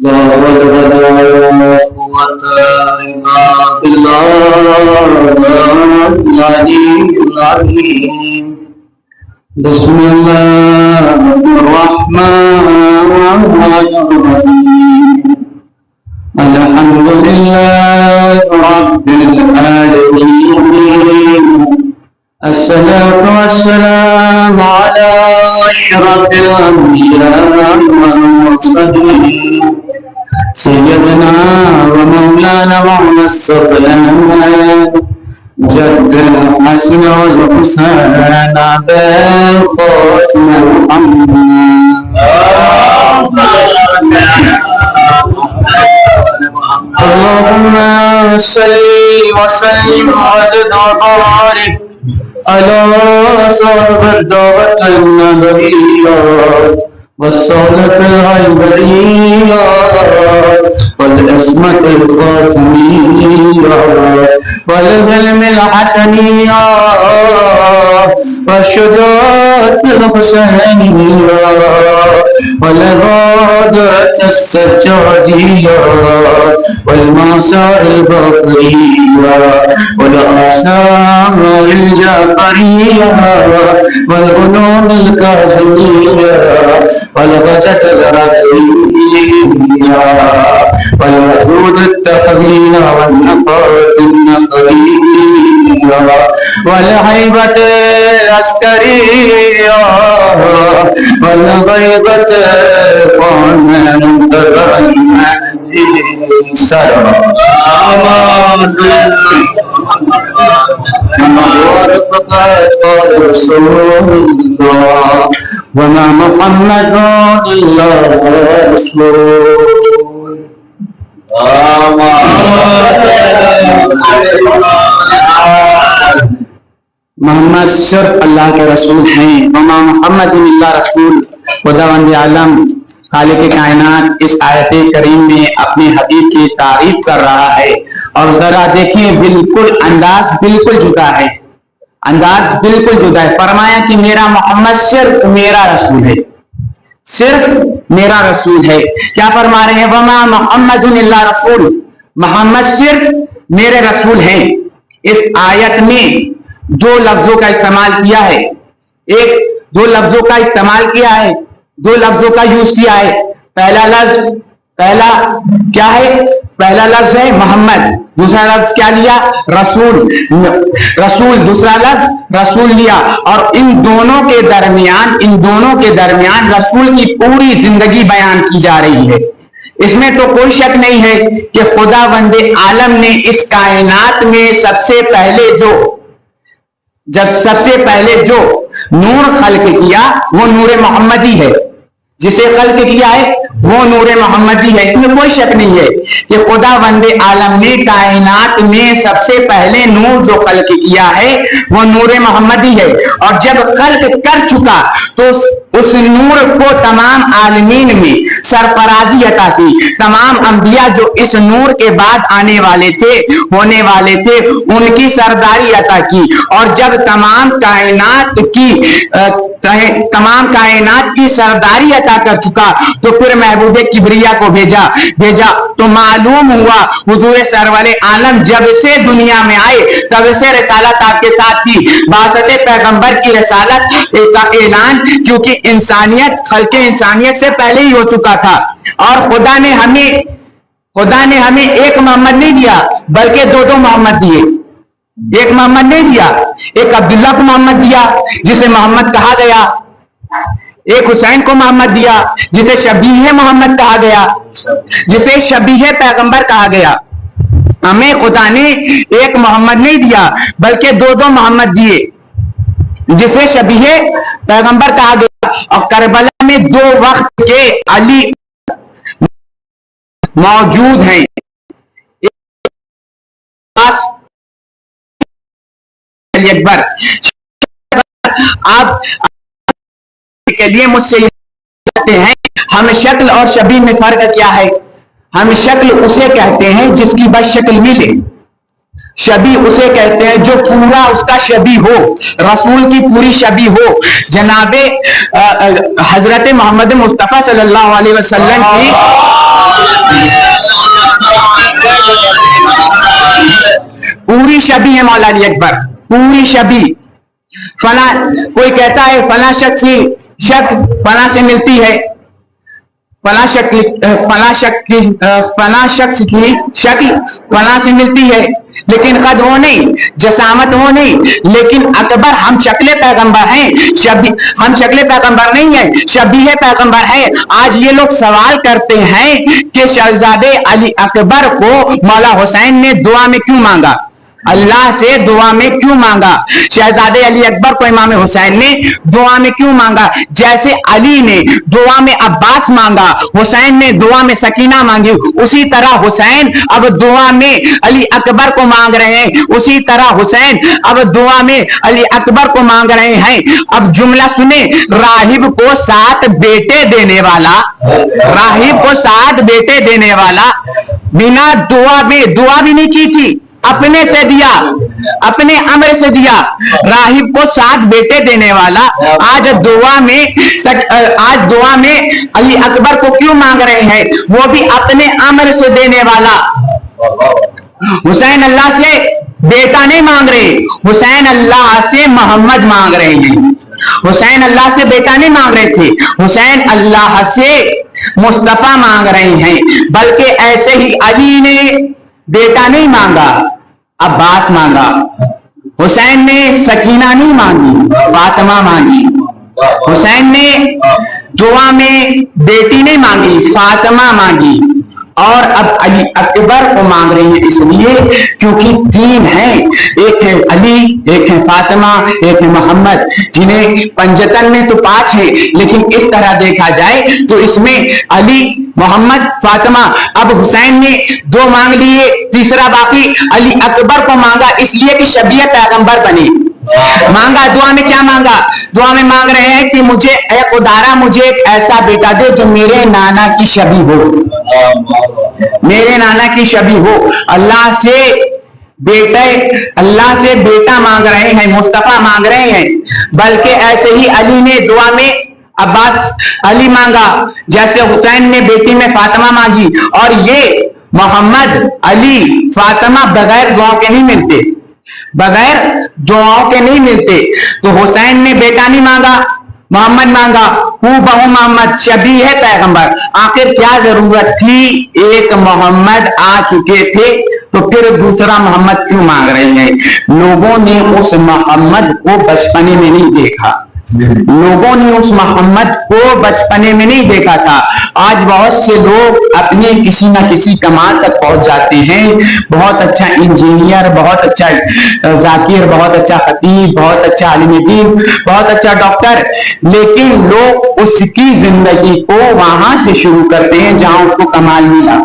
لا حول ولا قوة إلا بالله العلي العظيم. بسم الله الرحمن الرحيم. الحمد لله رب العالمين. الصلاة والسلام على أشرف الأنبياء والمرسلين سيدنا ومولانا محمد صلى جد الحسن والحسين بالقاسم محمد. اللهم صل وسلم وزد وبارك على صاحب الدعوة النبوية والصلاة الغيبية والعصمة الخاتمية والعلم الحسنية والشجاعة الحسينية والغادرة السجادية والمسار البصرية والآثار الجعفرية والعلوم الكاظمية والغزة الربيعية والمفروض التقوية والنقاط النقرية والهيبة العسكرية والغيبة والمنتظر المهدي سلام قال رسول الله وما محمد إلا رسول. محمد صرف اللہ کے رسول ہیں. وما محمد اللہ رسول. خداوند عالم خالق کائنات اس آیت کریم میں اپنے حبیب کی تعریف کر رہا ہے اور ذرا دیکھیں بالکل انداز بالکل جدا ہے. انداز بالکل جدا ہے. فرمایا کہ میرا محمد صرف میرا رسول ہے. صرف میرا رسول ہے. کیا فرما رہے ہیں؟ وما محمد اللہ رسول. محمد صرف میرے رسول ہیں. اس آیت میں دو لفظوں کا استعمال کیا ہے. دو لفظوں کا استعمال کیا ہے. دو لفظوں کا یوز کیا ہے. پہلا کیا ہے؟ پہلا لفظ ہے محمد. دوسرا لفظ کیا لیا؟ رسول. دوسرا لفظ رسول لیا. اور ان دونوں کے درمیان رسول کی پوری زندگی بیان کی جا رہی ہے. اس میں تو کوئی شک نہیں ہے کہ خداوند عالم نے اس کائنات میں سب سے پہلے جو نور خلق کیا وہ نور محمدی ہے. جسے خلق کیا ہے وہ نور محمدی ہے. اس میں کوئی شک نہیں ہے کہ خداوند عالم نے کائنات میں سب سے پہلے نور جو خلق کیا ہے وہ نور محمدی ہے. اور جب خلق کر چکا تو اس نور کو تمام عالمین میں سرفرازی عطا کی. تمام انبیاء جو اس نور کے بعد ہونے والے تھے ان کی سرداری عطا کی. اور جب تمام کائنات کی سرداری عطا کر چکا تو پھر محبوب کبریا کو بھیجا تو معلوم ہوا حضور سرور عالم جب سے دنیا میں آئے تب سے رسالت آپ کے ساتھ تھی. بعثت پیغمبر کی رسالت کا اعلان کیونکہ خلق انسانیت سے پہلے ہی ہو چکا تھا. اور خدا نے ہمیں ایک محمد نہیں دیا بلکہ دو محمد دیے. ایک محمد نہیں دیا. ایک عبداللہ کو محمد دیا جسے محمد کہا گیا. ایک حسین کو محمد دیا جسے شبیہ محمد کہا گیا, جسے شبیہ پیغمبر کہا گیا. ہمیں خدا نے ایک محمد نہیں دیا بلکہ دو محمد دیے جسے شبیہ پیغمبر کہا گیا. اور کربلا میں دو وقت کے علی موجود ہیں. اکبر آپ کے لیے مجھ سے کہتے ہیں ہم شکل اور شبیہ میں فرق کیا ہے؟ ہم شکل اسے کہتے ہیں جس کی بس شکل ملے. شبیہ اسے کہتے ہیں جو پورا اس کا شبیہ ہو, رسول کی پوری شبیہ ہو. جناب حضرت محمد مصطفیٰ صلی اللہ علیہ وسلم کی پوری شبی ہے مولا علی اکبر، پوری شبی. فلاں کوئی کہتا ہے فلاں شخص کی شکل فلاں سے ملتی ہے، فلاں شخص کی شکل فلاں سے ملتی ہے، لیکن قد وہ نہیں، جسامت وہ نہیں. لیکن اکبر ہم شکل پیغمبر ہیں، ہم شکل پیغمبر نہیں ہیں، شبیہ پیغمبر ہیں. آج یہ لوگ سوال کرتے ہیں کہ شہزادے علی اکبر کو مولا حسین نے دعا میں کیوں مانگا، اللہ سے دعا میں کیوں مانگا؟ شہزادے علی اکبر کو امام حسین نے دعا میں کیوں مانگا؟ جیسے علی نے دعا میں عباس مانگا، حسین نے دعا میں سکینہ مانگی، اسی طرح حسین اب دعا میں علی اکبر کو مانگ رہے ہیں، اسی طرح حسین اب دعا میں علی اکبر کو مانگ رہے ہیں. اب جملہ سنیں، راہب کو 7 بیٹے دینے والا، راہب کو 7 بیٹے دینے والا بنا دعا میں، دعا بھی نہیں کی تھی، اپنے سے دیا، اپنے امر سے دیا. راہب کو 7 بیٹے دینے والا آج دعا میں علی اکبر کو کیوں مانگ رہے ہیں؟ وہ بھی اپنے امر سے دینے والا. حسین اللہ سے بیٹا نہیں مانگ رہے، حسین اللہ سے محمد مانگ رہے ہیں. حسین اللہ سے بیٹا نہیں مانگ رہے تھے، حسین اللہ سے مصطفیٰ مانگ رہے ہیں. بلکہ ایسے ہی علی نے بیٹا نہیں مانگا، عباس مانگا. حسین نے سکینہ نہیں مانگی، فاطمہ مانگی. حسین نے دعا میں بیٹی نہیں مانگی، فاطمہ مانگی. اور اب علی اکبر کو مانگ رہی ہیں، اس لیے کیونکہ 3 ہیں، ایک ہے علی، ایک ہے فاطمہ، ایک ہے محمد. جنہیں پنجتن میں تو 5 ہیں، لیکن اس طرح دیکھا جائے تو اس میں علی، محمد، فاطمہ. اب حسین نے 2 مانگ لیے، تیسرا باقی علی اکبر کو مانگا، اس لیے کہ شبیہ پیغمبر بنی. مانگا دعا میں، کیا مانگا؟ دعا میں مانگ رہے ہیں کہ مجھے اے خدارا مجھے ایک ایسا بیٹا دے جو میرے نانا کی شبیہ ہو، میرے نانا کی شبیہ ہو. اللہ سے بیٹا مانگ رہے ہیں، مصطفیٰ مانگ رہے ہیں. بلکہ ایسے ہی علی نے دعا میں عباس علی مانگا، جیسے حسین نے بیٹی میں فاطمہ مانگی. اور یہ محمد، علی، فاطمہ بغیر دعاؤں کے نہیں ملتے، بغیر دعاؤں کے نہیں ملتے. تو حسین نے بیٹا نہیں مانگا، محمد مانگا، بہو محمد، شبیہ ہے پیغمبر. آخر کیا ضرورت تھی؟ ایک محمد آ چکے تھے تو پھر دوسرا محمد کیوں مانگ رہے ہیں؟ لوگوں نے اس محمد کو بچپنے میں نہیں دیکھا، لوگوں نے اس محمد کو بچپنے میں نہیں دیکھا تھا. آج بہت سے لوگ اپنے کسی نہ کسی کمال تک پہنچ جاتے ہیں، بہت اچھا انجینئر، بہت اچھا ذاکر، بہت اچھا خطیب، بہت اچھا عالم دین، بہت اچھا ڈاکٹر. لیکن لوگ اس کی زندگی کو وہاں سے شروع کرتے ہیں جہاں اس کو کمال ملا،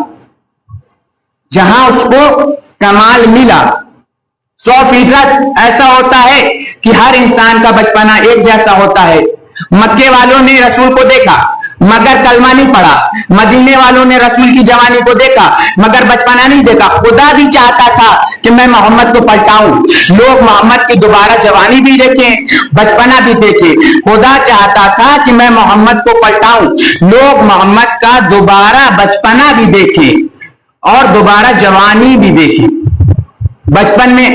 جہاں اس کو کمال ملا. 100% ایسا ہوتا ہے کہ ہر انسان کا بچپنا ایک جیسا ہوتا ہے. مکے والوں نے رسول کو دیکھا مگر کلمہ نہیں پڑھا، مدینے والوں نے رسول کی جوانی کو دیکھا مگر بچپنا نہیں دیکھا. خدا بھی چاہتا تھا کہ میں محمد کو پلٹاؤں، لوگ محمد کی دوبارہ جوانی بھی دیکھیں، بچپنا بھی دیکھیں. خدا چاہتا تھا کہ میں محمد کو پلٹاؤں، لوگ محمد کا دوبارہ بچپنا بھی دیکھیں اور دوبارہ جوانی بھی دیکھیں. بچپن میں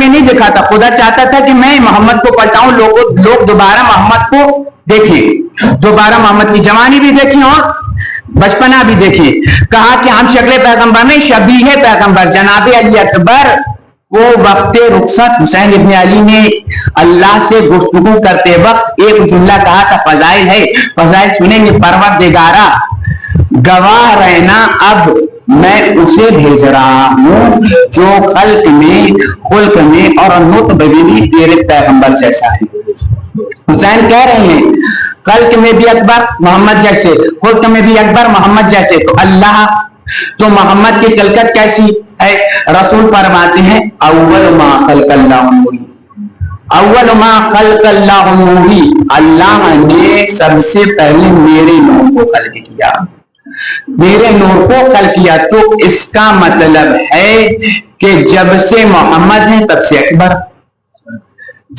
نہیں دیکھا تھا. خدا چاہتا تھا کہ میں محمد کو پلٹاؤں، لوگ دوبارہ محمد کو دیکھیں، دوبارہ محمد کی جوانی بھی دیکھیں اور بچپنا بھی دیکھیں. کہا کہ ہم شکل پیغمبر نہیں، شبیہ پیغمبر. جناب علی اکبر وہ وقت رخصت حسین ابن علی نے اللہ سے گفتگو کرتے وقت ایک جملہ کہا تھا، فضائل ہے، فضائل سنیں گے. پروردگارا گواہ رہنا اب میں اسے بھیج رہا ہوں جو خلق میں اور نطق بھی تیرے پیغمبر جیسا ہے. حسین کہہ رہے ہیں خلق میں بھی اکبر محمد جیسے، خلق میں بھی اکبر محمد جیسے. تو اللہ، تو محمد کی خلقت کیسی ہے؟ رسول فرماتے ہیں اول ما خلق اللہ نوری، اول ما خلق اللہ نوری، اللہ نے سب سے پہلے میرے نور کو خلق کیا، میرے نور کو خلق کیا. تو اس کا مطلب ہے کہ جب سے محمد ہیں تب سے اکبر،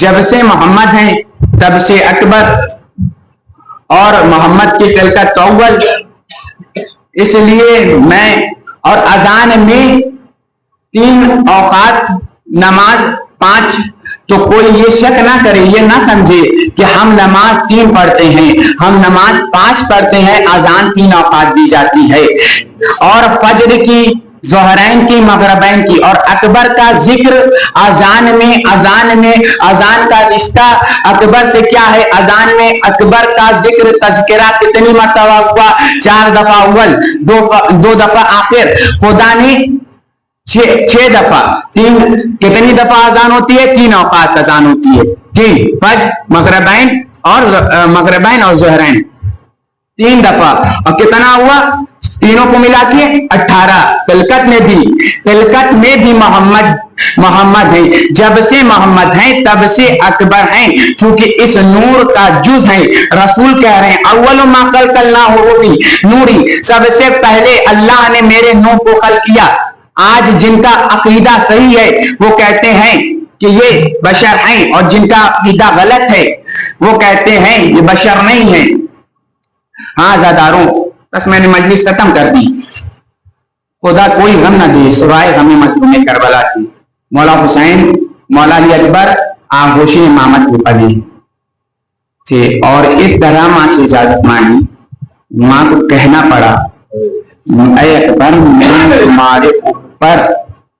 جب سے محمد ہیں تب سے اکبر. اور محمد کی تلکت اول، اس لیے میں اور اذان میں 3 اوقات نماز 5، تو کوئی یہ شک نہ کرے، یہ نہ سمجھے کہ ہم نماز 3 پڑھتے ہیں، ہم نماز 5 پڑھتے ہیں، اذان 3 اوقات دی جاتی ہے۔ اور فجر کی، ظہرین کی، مغربین کی، اور اکبر کا ذکر اذان میں اذان کا رشتہ اکبر سے کیا ہے؟ اذان میں اکبر کا ذکر تذکرہ کتنی مرتبہ ہوا؟ 4 دفعہ اول، 2 دفعہ آخر، خدا نے 6 دفعہ، 3 کتنی دفعہ اذان ہوتی ہے؟ 3 اوقات اذان ہوتی ہے، 3 فجر، مغربین اور ظہرین 3 دفعہ، اور کتنا ہوا؟ تینوں کو ملا کے 18۔ تلکت میں بھی محمد ہیں، جب سے محمد ہیں تب سے اکبر ہیں، چونکہ اس نور کا جز ہیں۔ رسول کہہ رہے ہیں اول ما خلق اللہ نوری، سب سے پہلے اللہ نے میرے نور کو خلق کیا۔ آج جن کا عقیدہ صحیح ہے وہ کہتے ہیں کہ یہ بشر ہیں، اور جن کا عقیدہ غلط ہے وہ کہتے ہیں یہ بشر نہیں ہے۔ ہاں زاداروں، بس میں نے مجلس ختم کر دی۔ خدا کوئی غم نہ دے سوائے ہمیں مظلوم کربلا کی۔ مولا حسین، مولا علی اکبر آغوش امامت کے پڑھے تھے، اور اس طرح ماں سے اجازت مانگی، ماں کو کہنا پڑا اے اکبر، میں تمہارے اوپر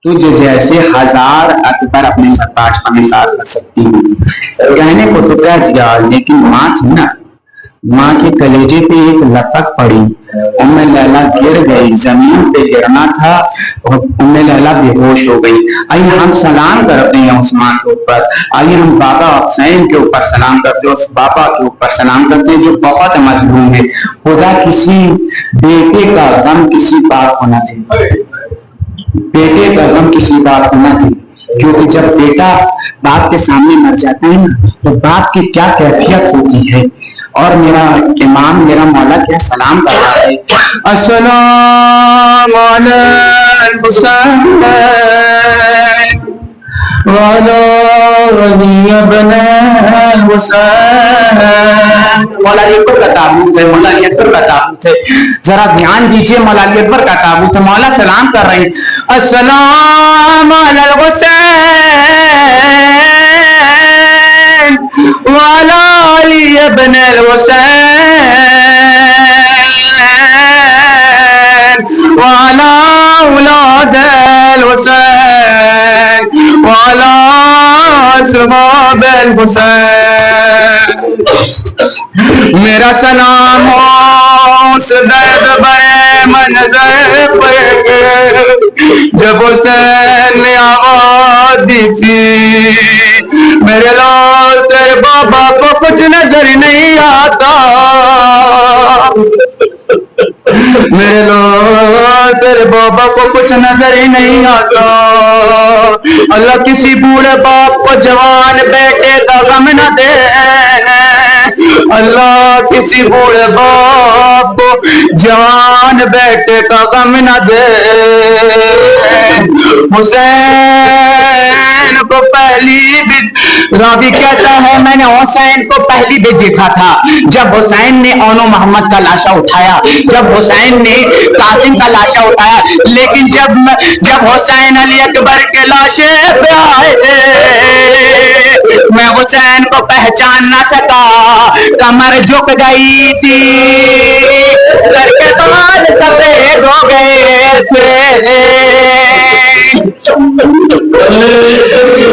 تجھ جیسے 1000 اکبر اپنے سرتاج کا مثال کر سکتی ہوں۔ کہنے کو تو کہہ دیا، لیکن ماں تھی نا، ماں کے کلیجے پہ ایک لپک پڑی، ام لیلا گر گئی، زمین پہ گرنا تھا، ام لیلا بے ہوش ہو گئی۔ آئیے ہم سلام کرتے ہیں عثمان کے اوپر، آئیے ہم بابا حسین کے اوپر سلام کرتے ہیں، اس بابا کے اوپر سلام کرتے ہیں جو بہت مظلوم ہے۔ خدا کسی بیٹے کا غم کسی باپ کو نہ دے، بیٹے کا غم کسی باپ کو نہ دے، کیونکہ جب بیٹا باپ کے سامنے مر جاتا ہے نا تو باپ کی کیا کیفیت ہوتی ہے۔ اور میرا امام، میرا مولا کیا سلام کر رہا ہے، السلام علی الحسین وعلی علی ابن الحسین۔ مولا علی اکبر کا تابوت ہے، مولا علی اکبر کا تابوت ہے، ذرا دھیان دیجئے، مولا علی اکبر کا تابوت ہے، مولا سلام کر رہے ہیں، السلام علی الحسین وعلی علی ابن الحسین وعلی اولاد الحسین وعلی اصحاب الحسین۔ میرا سلام اس درد بڑے منظر پہ جب حسین نے آواز دی تھی، میرے لال تیرے بابا کو کچھ نظر نہیں آتا، میرے لال تیرے بابا کو کچھ نظر ہی نہیں آتا۔ اللہ کسی بوڑھے باپ کو جوان بیٹے کا غم نہ دے، اللہ کسی بوڑھے باپ کو جوان بیٹے کا غم نہ دے۔ حسین کو پہلی بھی راوی کہتا ہے میں نے حسین کو پہلی بھی دیکھا تھا جب حسین نے اونو محمد کا لاشا اٹھایا، جب حسین نے قاسم کا لاشا اٹھایا، لیکن جب حسین علی اکبر کے لاشے پہ آئے میں حسین کو پہچان نہ سکا، کمر جھک گئی تھی، سر کے بال سفید ہو گئے تھے۔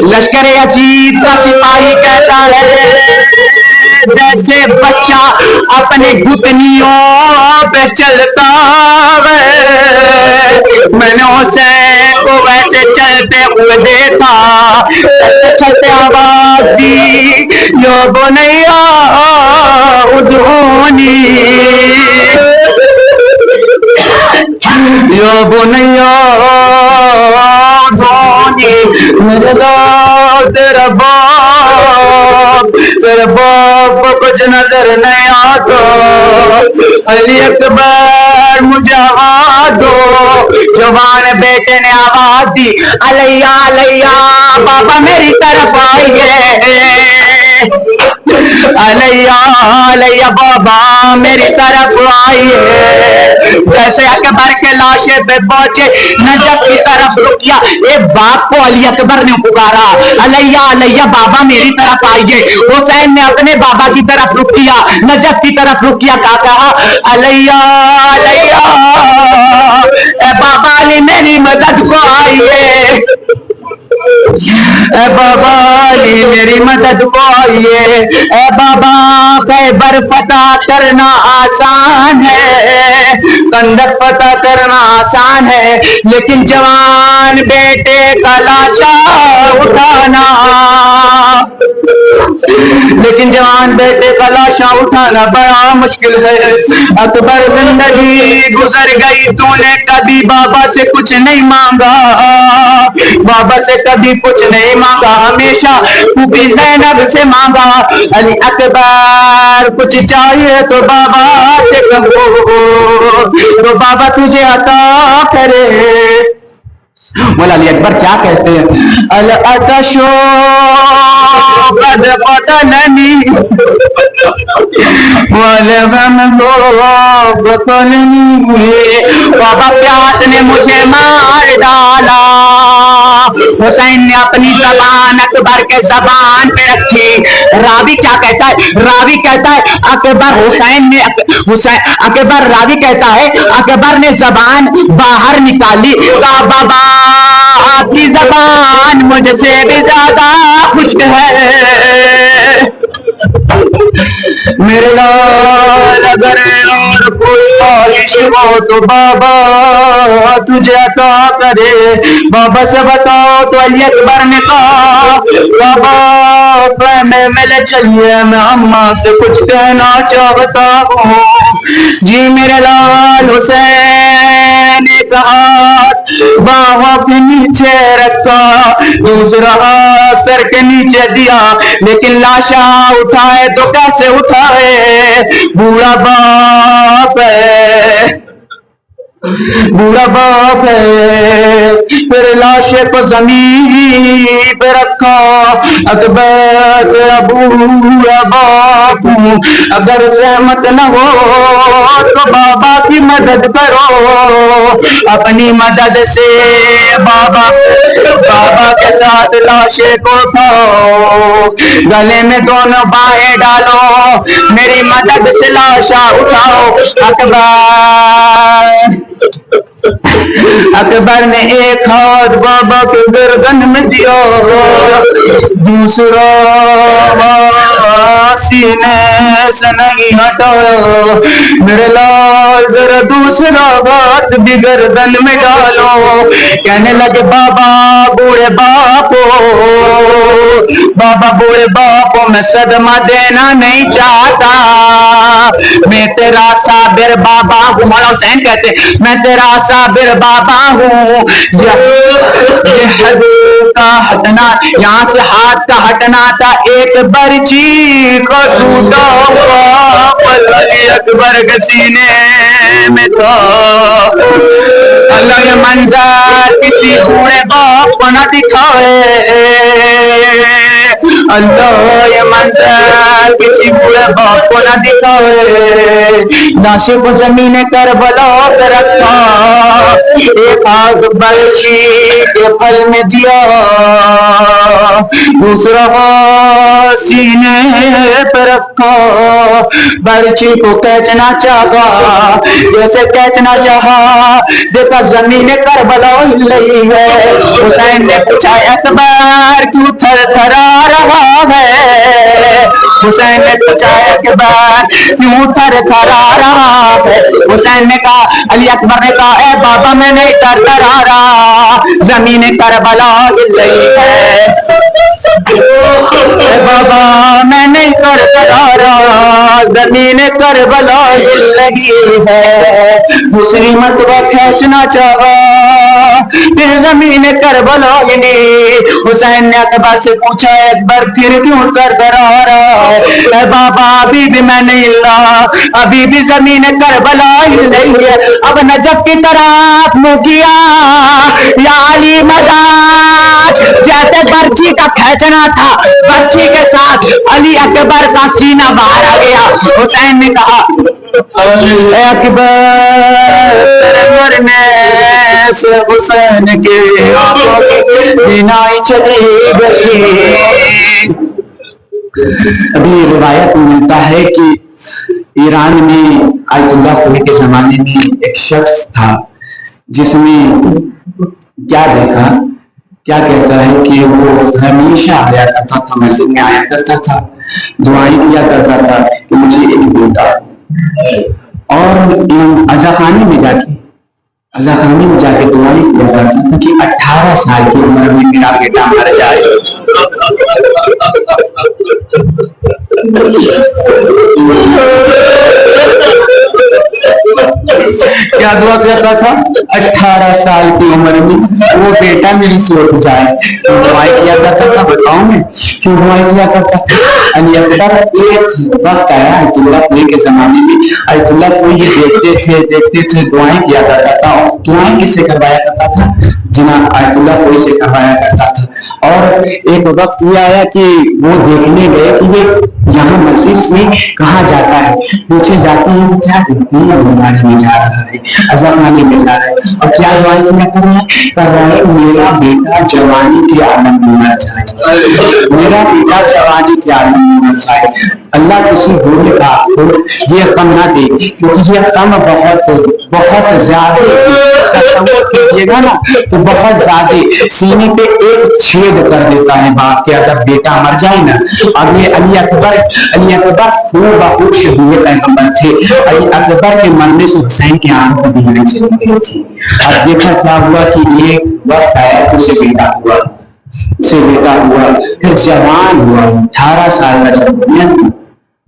لشکر یزید کا سپاہی کہتا ہے جیسے بچہ اپنے گھٹنیوں پہ چلتا ہے، میں نے حسین کو ویسے چلتے ہوئے دیکھا، چلتے آواز دی یو بنیا ادعونی یو بنیا ادعونی، میرے لال تیرا باپ کو کچھ نظر نہیں آتا، علی اکبر مجھے آواز دو۔ جوان بیٹے نے آواز دی علیہ علیہ، بابا میری طرف آئیے، علیہ علیہ بابا میری طرف آئیے. جیسے اکبر کے لاشے پہ پہنچے نجف کی طرف رکیا, ایک باپ کو علی اکبر نے پکارا, علیہ علیہ بابا میری طرف آئیے. حسین نے اپنے بابا کی طرف رک کیا, نجف کی طرف رک کیا, کہا علیہ علیہ اے بابا علی میری مدد کو آئیے, اے بابا علی میری مدد کو آئیے. اے بابا خیبر فتح کرنا آسان ہے, کندک فتح کرنا آسان ہے, لیکن جوان بیٹے کا لاشا اٹھانا, لیکن جوان بیٹے کا لاشا اٹھانا بڑا مشکل ہے. اکبر زندگی گزر گئی تو نے کبھی بابا سے کچھ نہیں مانگا, بابا سے کبھی کچھ نہیں مانگا, ہمیشہ پھوپھی زینب سے مانگا. علی اکبر کچھ چاہیے تو بابا سے کہو تو بابا تجھے عطا کرے. مولا علی اکبر کیا کہتے ہیں؟ العطشو قد قتلنی والغم قتلنی, بابا پیاس نے مجھے مار ڈالا. حسین نے اپنی زبان اکبر کے زبان پہ رکھی. راوی کیا کہتا ہے؟ راوی کہتا ہے اکبر حسین نے اکبر راوی کہتا ہے اکبر نے زبان باہر نکالی, کہا بابا آپ کی زبان مجھ سے بھی زیادہ خشک ہے. میرے لال اگر اور کوئی خواہش ہو تو بابا تجھے عطا کرے. بابا سے بتاؤ تو علی اکبر نے کہا بابا میں ملے چلیے, میں اماں سے کچھ کہنا چاہتا ہوں. جی میرے لال حسین نے کہا باہوں کے نیچے رکھا, دوسرا سر کے نیچے دیا, لیکن لاشا اٹھائے تو کیسے اٹھائے؟ بوڑھا باپ ہے, بوڑھا باپ ہے. پھر لاشے کو زمین پہ رکھا. اکبر تیرا بوڑھا باپ ہوں, اگر سہمت نہ ہو تو بابا کی مدد کرو. اپنی مدد سے بابا کے ساتھ لاشے کو اٹھاؤ, گلے میں دونوں باہیں ڈالو, میری مدد سے لاشا اٹھاؤ. اکبر نے ایک ہاتھ بابا کے گردن میں دیا, دوسرا سینے سے نہیں ہٹایا. میرے لال ذرا دوسرا ہاتھ بھی گردن میں ڈالو. کہنے لگے بابا بوڑھے باپو, بابا بوڑھے باپو میں صدمہ دینا نہیں چاہتا, میں تیرا صابر بابا ہوں. مولا حسین کہتے میں تیرا صابر بابا ہوں. یہ حد کا ہٹنا, یہاں سے ہاتھ کا ہٹنا تھا, ایک برچی کو ٹوٹا ہوا علی اکبر کے سینے میں تھا. اللہ یہ منظر کسی بوڑھے باپ کو نہ دکھائے, اللہ یہ منظر کسی بوڑھے باپ کو نہ دکھائے. لاشے کو زمین کربلا پہ رکھا, ایک ہاتھ برچی کے پھل میں دیا, دوسرا ہاتھ سینے پہ رکھا. برچی کو کھینچنا چاہا, جیسے کھینچنا چاہا دیکھا زمین کربلا ہل رہی ہے. حسین نے پوچھا اکبر کیوں تھر تھرا رہا ہے؟ حسین نے پوچھا اکبر کیوں تھر تھرا رہا ہے؟ حسین نے کہا, علی اکبر نے کہا اے بابا میں نہیں تھر تھرا رہا, زمین کربلا ہل رہی ہے. اے بابا میں نہیں تھر تھرا رہا, زمین کربلا ہل رہی ہے. دوسری مرتبہ کھینچنا چاہا, پھر زمین کربلا ہلی. حسین نے اکبر سے پوچھا اکبر پھر کیوں تھر تھرا رہا ہے؟ اے بابا ابھی بھی میں نہیں ہلا, ابھی بھی زمین کربلا نہیں ہے. اب نجف کی طرف منہ کیا یا علی مدد. جیسے برچی کا کھینچنا تھا برچی کے ساتھ علی اکبر کا سینہ باہر آ گیا. حسین نے کہا اے اکبر مرنے سے حسین کے آنکھوں کی بینائی چلی گئی. ابھی روایت میں ملتا ہے کہ ایران میں آیت اللہ خوئی کے زمانے میں ایک شخص تھا جس نے کیا دیکھا, کیا کہتا ہے کہ وہ ہمیشہ آیا کرتا تھا, مسجد میں آیا کرتا تھا, دعائیں کیا کرتا تھا کہ مجھے ایک بیٹا, اور عزاخانے میں جا کے دعائیں کیا کرتا تھا کہ 18 سال کی عمر میں میرا بیٹا مر جائے. کیا دعا کرتا تھا؟ 18 سال کی عمر میں وہ بیٹا میری سوچ جائے. دعائیں کیا کرتا تھا, بتاؤں میں کیوں دعائیں کیا کرتا تھا. علی اکبر ایک وقت آیا آیت اللہ خوئی کے زمانے میں, آیت اللہ خوئی دیکھتے تھے دعائیں کیا کرتا تھا. دعائیں کس سے کروایا کرتا تھا؟ جناب آیت اللہ خوئی سے کروایا کرتا تھا. اور ایک وقت یہ آیا کہ وہ دیکھنے گئے کہ یہ یہاں مسجد سے کہاں جاتا ہے. پیچھے جاتے ہیں تو کیا دیکھتے ہیں, بیماری میں جا رہا ہے, عزاخانے میں جا رہا ہے, اور کیا دعائیں کیا کر رہا ہے, میرا بیٹا جوانی کے عالم میں نہ جائے, میرا بیٹا جوانی کے عالم میں نہ جائے. اللہ کسی بوڑھے کا یہ غم نہ دے, کیونکہ یہ غم بہت زیادہ تصور کیجیے گا نا تو بہت زیادہ سینے پہ ایک چھید کر دیتا ہے باپ کے اگر بیٹا مر جائے نا. اب یہ علی اکبر بہت شہید پیغمبر تھے. علی اکبر کے مرنے سے حسین کی آنکھ کو بیماری چلی گئی تھی. اب دیکھا کیا ہوا کہ ایک وقت آیا اسے بیٹا ہوا, پھر جوان ہوا, 18 سال کا جب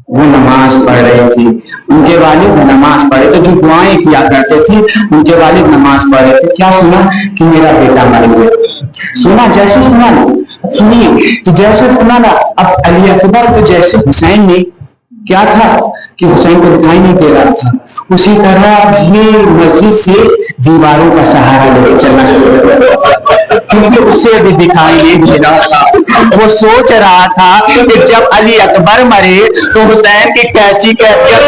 وہ نماز پڑھ رہے تھے, ان کے والد نماز پڑھے تھے, جو دعائیں کیا کرتے تھے ان کے والد نماز پڑھ رہے تھے. کیا سنا کہ میرا بیٹا مر گیا. سنا جیسے سنا نا, سنیے کہ جیسے سنا نا, اب علی اکبر کو جیسے حسین نے کیا تھا کہ حسین کو دکھائی نہیں دے رہا تھا, اسی طرح یہ مسجد سے دیواروں کا سہارا لے کے چلنا شروع کر, کیونکہ اسے بھی دکھائی نہیں دے رہا تھا. وہ سوچ رہا تھا کہ جب علی اکبر مرے تو حسین کی کیسی کیفیت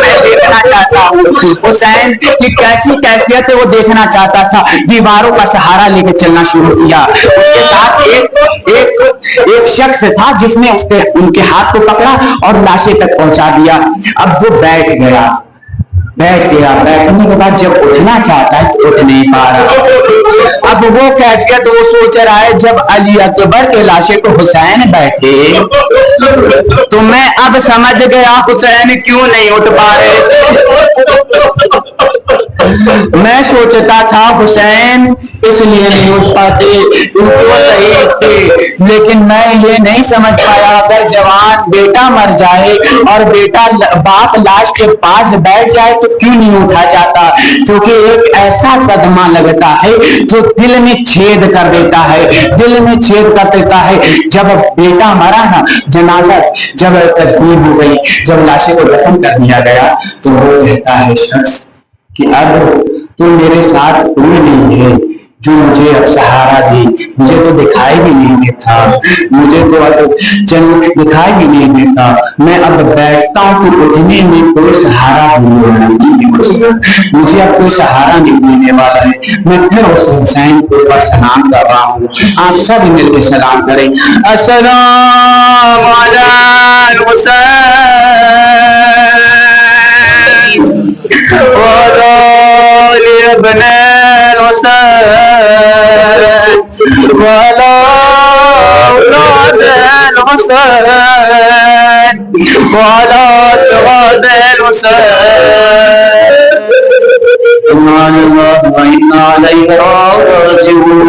میں دیکھنا چاہتا ہوں. حسین کی کیسی کیفیت ہے وہ دیکھنا چاہتا تھا. دیواروں کا سہارا لے کے چلنا شروع کیا. اس کے ساتھ ایک شخص تھا جس نے ان کے ہاتھ کو پکڑا اور لاشیں تک پہنچا دیا. اب وہ بیٹھ گیا. بیٹھنے کے بعد جب اٹھنا چاہتا ہے تو اٹھ نہیں پا رہا. اب وہ کیفیت وہ سوچ رہا ہے, جب علی اکبر کے لاشے کو حسین بیٹھے تو میں اب سمجھ گیا حسین کیوں نہیں اٹھ پا رہے تھے. میں سوچتا تھا حسین اس لیے نہیں اٹھ پاتے کیونکہ وہ شہید تھے, لیکن میں یہ نہیں سمجھ پایا اگر جوان بیٹا مر جائے اور بیٹا باپ لاش کے پاس بیٹھ جائے تو کیوں نہیں اٹھا جاتا. کیونکہ ایک ایسا صدمہ لگتا ہے جو دل میں چھید کر دیتا ہے, جب بیٹا مرا نا, جنازہ جب تدفین ہو گئی, جب لاشیں کو دفن کر دیا گیا تو وہ کہتا ہے شخص کہ اب تو میرے ساتھ کوئی نہیں ہے جو مجھے اب سہارا دے. مجھے تو دکھائی بھی نہیں دیتا, دکھائی بھی نہیں دیتا. میں اب بیٹھتا ہوں تو اٹھنے میں کوئی سہارا نہیں ہے, مجھے اب کوئی سہارا نہیں ملنے والا ہے. میں پھر اس حسین کے اوپر سلام کر رہا ہوں. آپ سب مل کے سلام کریں. السلام علی وعلى ابن الحسين وعلى أولاد الحسين وعلى أصحاب الحسين إنا لله وإنا إليه راجعون.